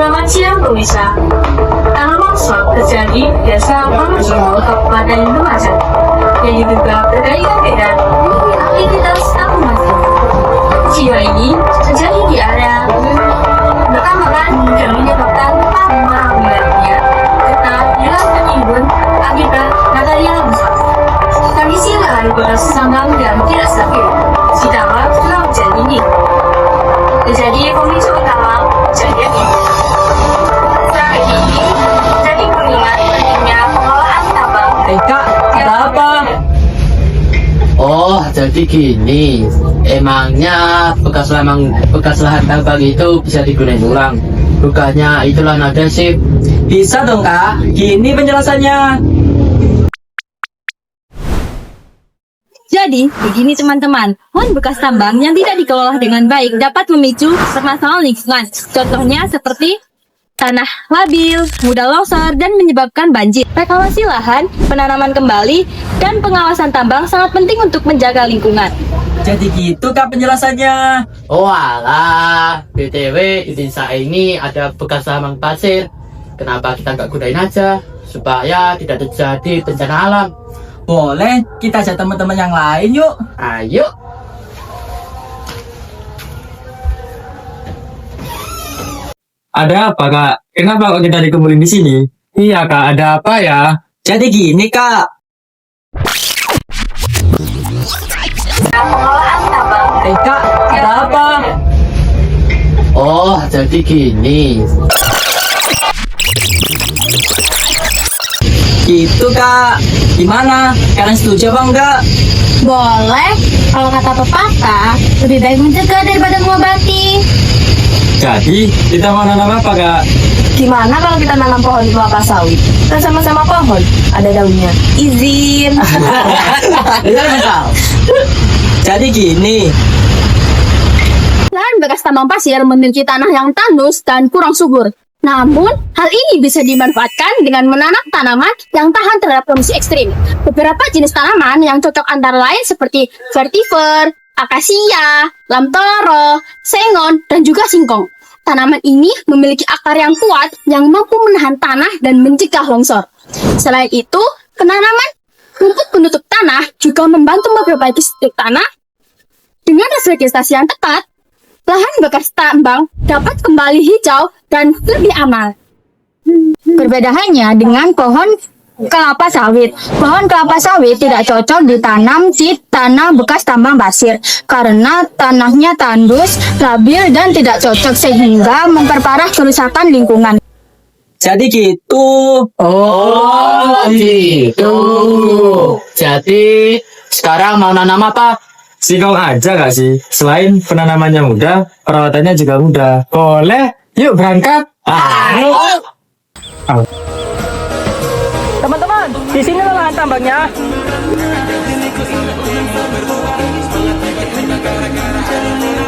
Selamat siang pemirsa. Tanah longsor terjadi di desa Wonosobo, Kabupaten Lumajang, yang diduga berkaitan dengan aktivitas tabung gas. Peristiwa ini terjadi di area pertambangan dan menyebabkan para wilayahnya serta hilang tertimbun akibat material longsor. Kondisi lahan bekas tambang dan tidak stabil ditambah curah hujan ini menjadi pemicu utama kejadian ini. Saat ini jadi pengingat pentingnya pengelolaan tambang. Kak, ada apa? Oh, jadi gini. Emangnya bekas lahan tambang itu bisa digunakan ulang? Bukannya itu lahan agresif? Bisa dong kak, gini penjelasannya. Jadi, begini teman-teman, lahan bekas tambang yang tidak dikelola dengan baik dapat memicu permasalahan lingkungan. Contohnya seperti tanah labil, mudah longsor, dan menyebabkan banjir. Reklamasi lahan, penanaman kembali, dan pengawasan tambang sangat penting untuk menjaga lingkungan. Jadi gitu kak penjelasannya. Oh alah, BTW di desa ini ada bekas tambang pasir. Kenapa kita nggak gunain aja supaya tidak terjadi bencana alam? Boleh, kita ajak teman-teman yang lain yuk. Ayo. Ada apa kak? Kenapa kok kita dikumpulin di sini? Iya kak, ada apa ya? Jadi gini kak. Pengelolaan tambang. Kak, ada apa? Oh, jadi gini. Gitu kak. Gimana? Kalian setuju apa enggak? Boleh, kalau kata pepatah, lebih baik mencegah daripada mengobati. Jadi, kita mau nanam apa kak? Gimana kalau kita nanam pohon kelapa sawit? Kan sama-sama pohon, ada daunnya. Izin. Iya misal. Jadi gini. Lahan bekas tambang pasir memiliki tanah yang tandus dan kurang subur. Namun, hal ini bisa dimanfaatkan dengan menanam tanaman yang tahan terhadap kondisi ekstrim. Beberapa jenis tanaman yang cocok antara lain seperti vetiver, akasia, lamtoro, sengon, dan juga singkong. Tanaman ini memiliki akar yang kuat yang mampu menahan tanah dan mencegah longsor. Selain itu, penanaman rumput penutup tanah juga membantu memperbaiki struktur tanah. Dengan vegetasi yang tepat, lahan bekas tambang dapat kembali hijau dan lebih aman. Perbedaannya dengan pohon kelapa sawit. Pohon kelapa sawit tidak cocok ditanam di tanah bekas tambang pasir karena tanahnya tandus, labil, dan tidak cocok sehingga memperparah kerusakan lingkungan. Jadi gitu. Oh, gitu. Jadi sekarang mau nanam apa? Singkong aja gak sih? Selain penanamannya mudah, perawatannya juga mudah. Boleh, yuk berangkat. Ayo. Teman-teman, di sini lahan tambangnya. Semangat